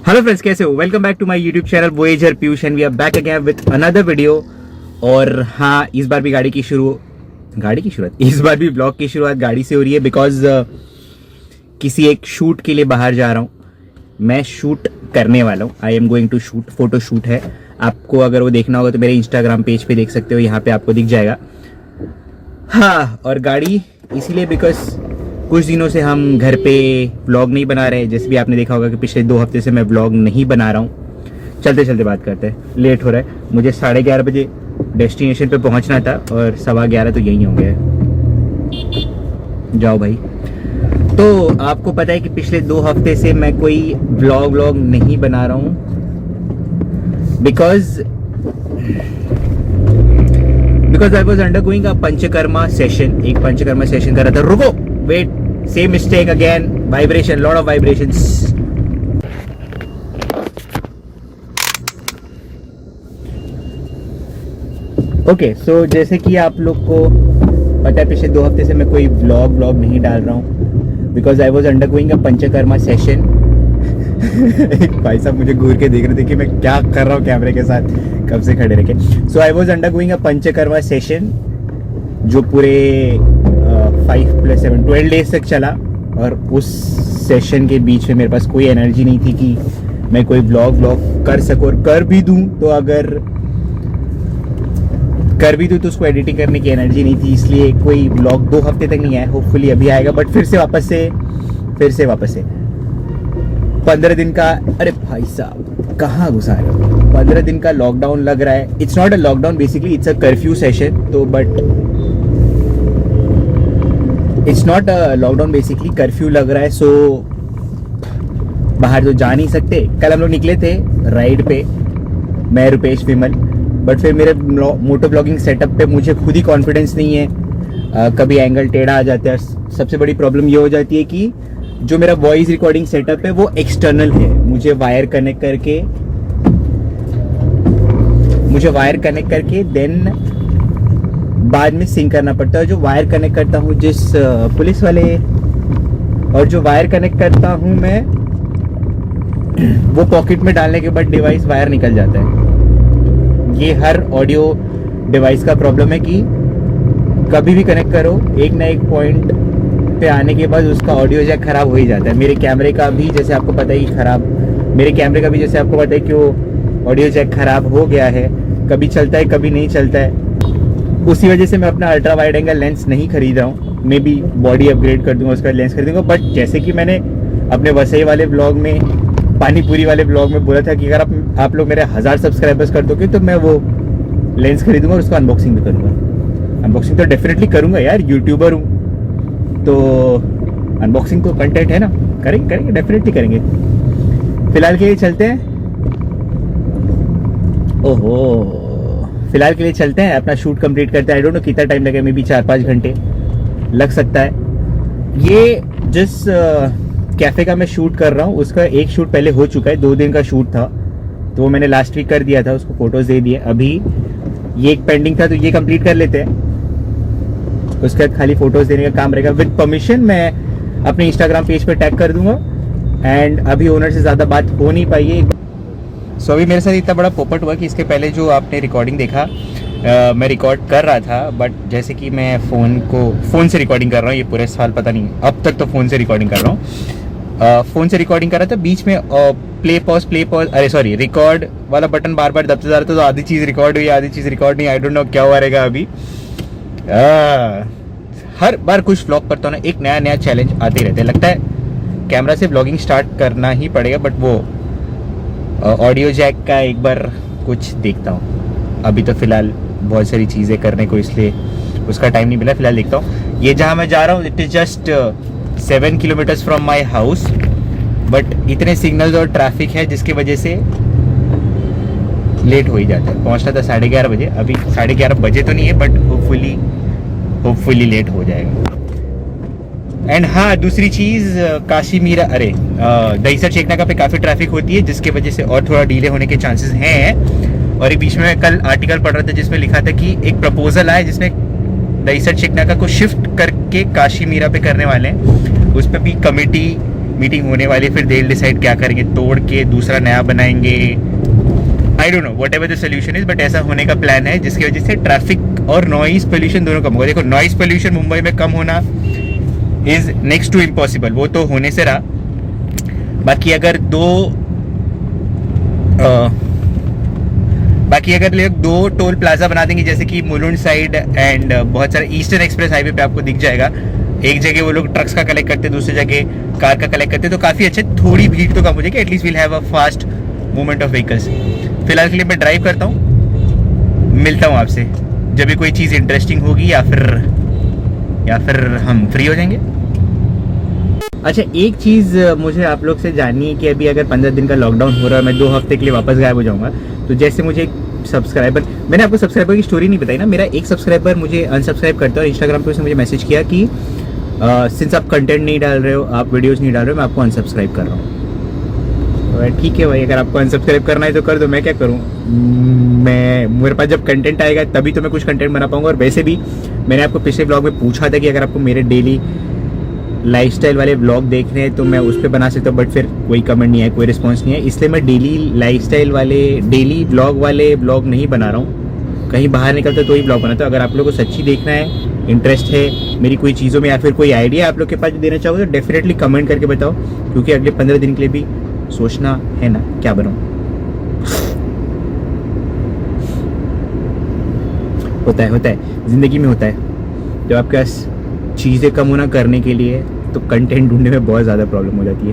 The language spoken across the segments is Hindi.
हेलो फ्रेंड्स, कैसे हो? Welcome back to my YouTube channel voyager Piyush and we are back again with another video. और हाँ, इस बार भी इस बार भी ब्लॉग की शुरुआत गाड़ी से हो रही है बिकॉज किसी एक शूट के लिए बाहर जा रहा हूँ। मैं शूट करने वाला हूँ। I am going to shoot, photo shoot है। आपको अगर वो देखना होगा तो मेरे इंस्टाग्राम पेज पे देख सकते हो, यहाँ पे आपको दिख जाएगा। हाँ, और गाड़ी इसीलिए बिकॉज कुछ दिनों से हम घर पे व्लॉग नहीं बना रहे। जैसे भी आपने देखा होगा कि पिछले 2 हफ्ते से मैं व्लॉग नहीं बना रहा हूँ। चलते चलते बात करते हैं, लेट हो रहा है। मुझे 11:30 बजे डेस्टिनेशन पे पहुँचना था और 11:15 तो यहीं हो गया। जाओ भाई। तो आपको पता है कि पिछले 2 हफ्ते से मैं कोई व्लॉग नहीं बना रहा हूँ because I was undergoing a panchakarma session. एक पंचकर्मा सेशन कर रहा था। रुको, wait, same mistake again, vibration, lot of vibrations. Okay, so जैसे कि आप लोग को पता है पिछले 2 हफ्ते से मैं कोई व्लॉग नहीं डाल रहा हूँ because I was undergoing a panchakarma session. एक भाई साहब मुझे घूर के देख रहे थे कि मैं क्या कर रहा हूँ कैमरे के साथ, कब से खड़े रखे। So I was undergoing a panchakarma session जो पूरे 5+7 12 डेज तक चला। और उस सेशन के बीच में मेरे पास कोई एनर्जी नहीं थी कि मैं कोई व्लॉग कर सकूँ। और कर भी दूँ तो उसको एडिटिंग करने की एनर्जी नहीं थी, इसलिए कोई व्लॉग 2 हफ्ते तक नहीं आया। होपफुली अभी आएगा, बट फिर से वापस से 15 दिन का, अरे भाई साहब कहाँ घुसा रहे हो, 15 दिन का लॉकडाउन लग रहा है। It's not a lockdown, basically it's a curfew session. तो but it's not a lockdown, basically curfew लग रहा है। सो बाहर तो जा नहीं सकते। कल हम लोग निकले थे राइड पे, मैं, रुपेश, विमल। बट फिर मेरे मोटो ब्लॉगिंग सेटअप पे मुझे खुद ही कॉन्फिडेंस नहीं है। कभी एंगल टेढ़ा आ जाता है। सबसे बड़ी प्रॉब्लम ये हो जाती है कि जो मेरा वॉइस रिकॉर्डिंग सेटअप है वो एक्सटर्नल है। मुझे वायर कनेक्ट करके देन बाद में सिंक करना पड़ता है। जो वायर कनेक्ट करता हूँ जिस पुलिस वाले, और जो वायर कनेक्ट करता हूँ मैं, वो पॉकेट में डालने के बाद डिवाइस वायर निकल जाता है। ये हर ऑडियो डिवाइस का प्रॉब्लम है कि कभी भी कनेक्ट करो, एक ना एक पॉइंट पे आने के बाद उसका ऑडियो जैक खराब हो ही जाता है। मेरे कैमरे का भी जैसे आपको पता है कि वो ऑडियो जैक खराब हो गया है। कभी चलता है, कभी नहीं चलता है। उसी वजह से मैं अपना अल्ट्रा वाइड एंगल लेंस नहीं खरीद रहा हूँ। मे बी बॉडी अपग्रेड कर दूंगा, उसका लेंस खरीदूंगा। बट जैसे कि मैंने अपने वसई वाले ब्लॉग में, पानीपुरी वाले ब्लॉग में बोला था कि अगर आप लोग मेरे 1000 सब्सक्राइबर्स कर दोगे तो मैं वो लेंस खरीदूंगा और उसका अनबॉक्सिंग भी करूँगा। अनबॉक्सिंग तो डेफिनेटली करूँगा यार, यूट्यूबर हूँ तो अनबॉक्सिंग तो कंटेंट है ना, करेंगे डेफिनेटली करेंगे। फिलहाल के लिए चलते हैं। फिलहाल के लिए चलते हैं, अपना शूट कंप्लीट करते हैं। आई डोंट नो कितना टाइम लगेगा, मे बी 4-5 घंटे लग सकता है। ये जिस कैफ़े का मैं शूट कर रहा हूँ उसका एक शूट पहले हो चुका है। 2 दिन का शूट था तो वो मैंने लास्ट वीक कर दिया था, उसको फोटोज दे दिए। अभी ये एक पेंडिंग था तो ये कंप्लीट कर लेते हैं, उसके बाद खाली फोटोज देने का काम रहेगा। विद परमिशन मैं अपने इंस्टाग्राम पेज पे टैग कर दूंगा। एंड अभी ओनर से ज़्यादा बात हो नहीं पाई है। सो अभी मेरे साथ इतना बड़ा पोपट हुआ कि इसके पहले जो आपने रिकॉर्डिंग देखा, मैं रिकॉर्ड कर रहा था। बट जैसे कि मैं फ़ोन से रिकॉर्डिंग कर रहा हूँ ये पूरे साल, पता नहीं अब तक तो फ़ोन से रिकॉर्डिंग कर रहा हूँ। फ़ोन से रिकॉर्डिंग कर रहा था, बीच में प्ले पॉज, अरे सॉरी, रिकॉर्ड वाला बटन बार बार दबते जा रहा था। तो आधी चीज़ रिकॉर्ड हुई, आधी चीज़ रिकॉर्ड नहीं। आई डोंट नो क्या हुआ रहेगा अभी। हर बार कुछ व्लॉग करता हूँ ना, एक नया चैलेंज आते ही रहते हैं। लगता है कैमरा से व्लॉगिंग स्टार्ट करना ही पड़ेगा। बट वो ऑडियो जैक का एक बार कुछ देखता हूँ। अभी तो फिलहाल बहुत सारी चीज़ें करने को, इसलिए उसका टाइम नहीं मिला। फिलहाल देखता हूँ। ये जहाँ मैं जा रहा हूँ it is just 7 kilometres from my house. But इतने सिग्नल्स और ट्रैफिक है जिसकी वजह से लेट हो ही जाता है। पहुँचना था 11:30 बजे, अभी 11:30 बजे तो नहीं है, बट होपफुली लेट हो जाएगा। एंड हाँ, दूसरी चीज़, काशीमीरा, दहीसर चेकनाका पे काफ़ी ट्रैफिक होती है जिसकी वजह से और थोड़ा डिले होने के चांसेस हैं। और एक बीच में कल आर्टिकल पढ़ रहा था जिसमें लिखा था कि एक प्रपोजल आया जिसमें दहीसर चेकनाका को शिफ्ट करके काशीमीरा पे करने वाले हैं। उस पर भी कमेटी मीटिंग होने वाली है, फिर दे डिसाइड क्या करेंगे, तोड़ के दूसरा नया बनाएंगे, I don't know what ever the solution is, but ऐसा होने का प्लान है जिसकी वजह से ट्रैफिक और नॉइज पोल्यूशन दोनों कम होगा। देखो नॉइज पोल्यूशन मुंबई में कम होना इज नेक्स्ट टू इम्पॉसिबल, वो तो होने से रहा। बाकी अगर लोग दो टोल प्लाजा बना देंगे, जैसे कि मुलुंड साइड एंड बहुत सारे ईस्टर्न एक्सप्रेस हाईवे पे आपको दिख जाएगा, एक जगह वो लोग ट्रक्स का कलेक्ट करते, दूसरी जगह कार का कलेक्ट करते, तो काफ़ी अच्छे, थोड़ी भीड़ तो कम हो जाएगी, at least will have a fast movement of vehicles. फिलहाल के लिए मैं ड्राइव करता हूँ, मिलता हूँ आपसे जब भी कोई चीज़ इंटरेस्टिंग होगी या फिर हम फ्री हो जाएंगे। अच्छा, एक चीज़ मुझे आप लोग से जाननी है कि अभी अगर 15 दिन का लॉकडाउन हो रहा है, मैं 2 हफ्ते के लिए वापस गायब हो जाऊंगा, तो जैसे मुझे एक सब्सक्राइबर, मैंने आपको सब्सक्राइबर की स्टोरी नहीं बताई ना, मेरा एक सब्सक्राइबर मुझे अनसब्सक्राइब करता है और इंस्टाग्राम पे उसने मुझे मैसेज किया कि सिंस आप कंटेंट नहीं डाल रहे हो, आप वीडियोस नहीं डाल रहे हो, मैं आपको अनसब्सक्राइब कर रहा हूँ। ठीक है भाई, अगर आपको अनसब्सक्राइब करना है तो कर दो, मैं क्या करूँ। मेरे पास जब कंटेंट आएगा तभी तो मैं कुछ कंटेंट बना पाऊंगा। और वैसे भी मैंने आपको पिछले ब्लॉग में पूछा था कि अगर आपको मेरे डेली लाइफस्टाइल वाले ब्लॉग देखने हैं तो मैं उस पर बना सकता हूँ, बट फिर कोई कमेंट नहीं है, कोई रिस्पॉन्स नहीं है, इसलिए मैं डेली लाइफस्टाइल वाले, डेली ब्लॉग वाले ब्लॉग नहीं बना रहा हूँ। कहीं बाहर निकलता तो ही ब्लॉग बनाता हूँ। अगर आप लोगों को सच्ची देखना है, इंटरेस्ट है मेरी कोई चीज़ों में, या फिर कोई आइडिया आप लोग के पास देना चाहोगे, तो डेफिनेटली कमेंट करके बताओ, क्योंकि अगले 15 दिन के लिए भी सोचना है ना क्या बनाऊँ। होता है ज़िंदगी में होता है, जब आपके पास चीज़ें कम होना करने के लिए, तो कंटेंट ढूंढने में बहुत ज़्यादा प्रॉब्लम हो जाती है।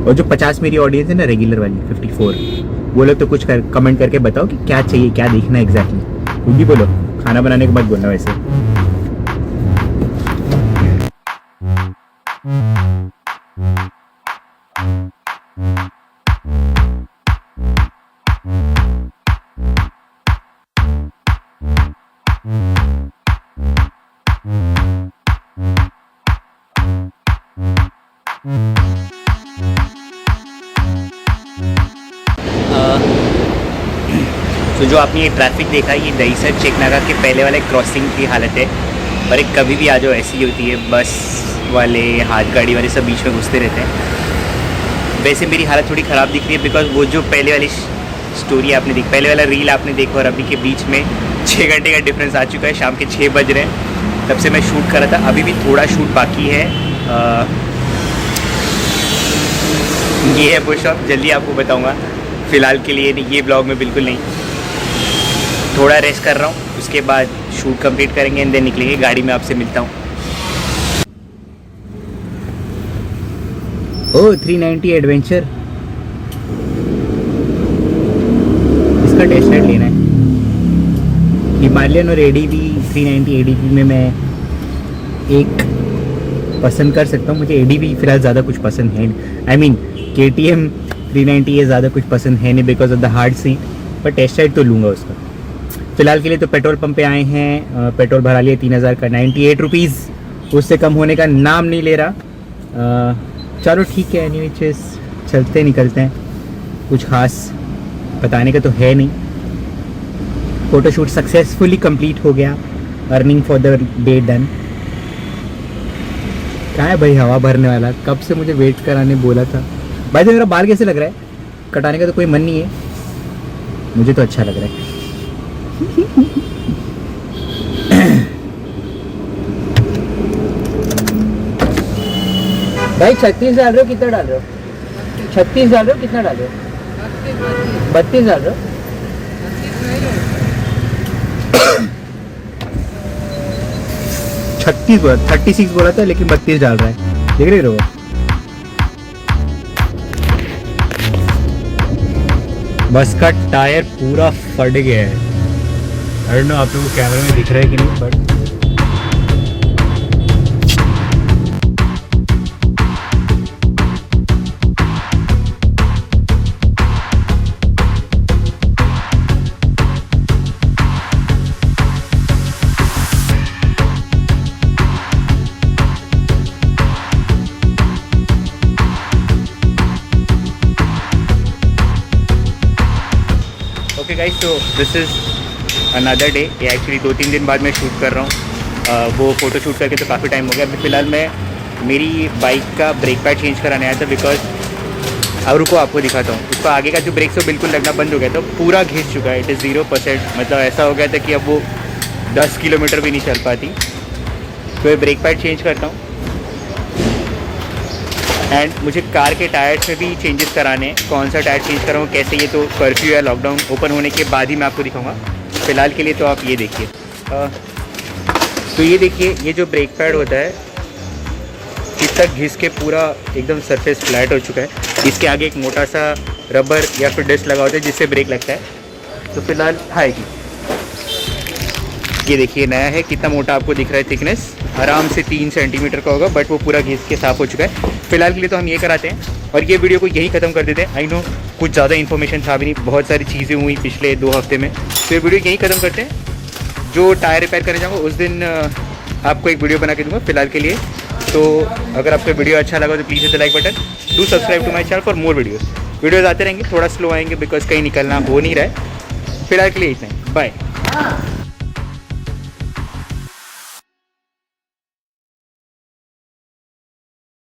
और जो 50 मेरी ऑडियंस है ना, रेगुलर वाली 54, वो लोग तो कुछ कमेंट करके बताओ कि क्या चाहिए, क्या देखना है एग्जैक्टली। तुम भी बोलो, खाना बनाने के बाद बोलना वैसे। तो जो आपने ये ट्रैफिक देखा, ये दहीसर चेकनाका के पहले वाले क्रॉसिंग की हालत है। और एक कभी भी आ जाओ ऐसी होती है, बस वाले, हाथ गाड़ी वाले सब बीच में घुसते रहते हैं। वैसे मेरी हालत थोड़ी ख़राब दिख रही है, बिकॉज वो जो पहले वाली स्टोरी आपने देखी, पहले वाला रील आपने देखा और अभी के बीच में 6 घंटे का डिफरेंस आ चुका है। शाम के 6 बज रहे हैं, तब से मैं शूट कर रहा था, अभी भी थोड़ा शूट बाकी है। ये है पुशअप, जल्दी आपको बताऊँगा। फ़िलहाल के लिए ये ब्लॉग में बिल्कुल नहीं, थोड़ा रेस्ट कर रहा हूँ, उसके बाद शूट कंप्लीट करेंगे एंड देन निकलेंगे। गाड़ी में आपसे मिलता हूँ। ओह 390 एडवेंचर, इसका टेस्ट राइड लेना है। हिमालयन और एडीवी 390 एडीवी में मैं एक पसंद कर सकता हूँ। मुझे एडीवी फिलहाल ज़्यादा कुछ पसंद है, आई मीन KTM 390 ये ज़्यादा कुछ पसंद है नहीं because of the hard seat, पर टेस्ट राइड तो लूँगा उसका। फ़िलहाल के लिए तो पेट्रोल पंप पे आए हैं, पेट्रोल भरा लिए 3000 का, 98 रुपीज़, उससे कम होने का नाम नहीं ले रहा। चलो ठीक है, एनी चीज़ चलते निकलते हैं, कुछ खास बताने का तो है नहीं। फ़ोटोशूट सक्सेसफुली कंप्लीट हो गया, earning for the day done. कहाँ है भाई हवा भरने वाला, कब से मुझे वेट कराने बोला था। भाई तो मेरा बाल कैसे लग रहा है, कटाने का तो कोई मन नहीं है, मुझे तो अच्छा लग रहा है। भाई 36 डाल रहे हो, कितना डाल रहे हो? 36 डाल रहे हो, कितना डाल रहे हो? 32 डाल रहे हो? 36 बोला, 36 बोला था, लेकिन 32 डाल रहा है, देख रहे हो? बस का टायर पूरा फट गया है। आई डोंट नो आप लोगों को कैमरे में दिख रहा है कि नहीं, बट ओके गाइस, तो दिस इज़ अनदर डे। ये एक्चुअली 2-3 दिन बाद मैं शूट कर रहा हूँ। वो फ़ोटो शूट करके तो काफ़ी टाइम हो गया। अभी फ़िलहाल मैं मेरी बाइक का ब्रेक पैड चेंज कराने आया था बिकॉज अब रुको आपको दिखाता हूँ। उसका आगे का जो ब्रेक से बिल्कुल लगना बंद हो गया था, पूरा घिस चुका है। इट इज़ 0%, मतलब ऐसा हो गया था कि अब वो 10 किलोमीटर भी नहीं चल पाती। तो ये ब्रेक पैड चेंज करता हूँ एंड मुझे कार के टायर्स में भी चेंजेस कराने हैं। कौन सा टायर चेंज कराऊँ कैसे, ये तो कर्फ्यू या लॉकडाउन ओपन होने के बाद ही मैं आपको दिखाऊंगा। फ़िलहाल के लिए तो आप ये देखिए। तो ये देखिए, ये जो ब्रेक पैड होता है इस तक घिस के पूरा एकदम सरफेस फ्लैट हो चुका है। इसके आगे एक मोटा सा रबर या फिर डिस्क लगा होता है जिससे ब्रेक लगता है। तो फिलहाल हाएगी, ये देखिए नया है, कितना मोटा आपको दिख रहा है। थिकनेस आराम से 3 सेंटीमीटर का होगा, बट वो पूरा घिस के साफ़ हो चुका है। फिलहाल के लिए तो हम ये कराते हैं और ये वीडियो को यही ख़त्म कर देते हैं। आई नो कुछ ज़्यादा इन्फॉर्मेशन था भी नहीं, बहुत सारी चीज़ें हुई पिछले 2 हफ्ते में, तो ये वीडियो यही ख़त्म करते हैं। जो टायर रिपेयर करने जाऊँगा उस दिन आपको एक वीडियो बना के दूँगा। फिलहाल के लिए तो अगर आपको वीडियो अच्छा लगा तो please hit the like button, do subscribe to my channel for more videos आते रहेंगे। थोड़ा स्लो आएंगे बिकॉज कहीं निकलना हो नहीं रहा है। फिलहाल के लिए इतना ही, बाय।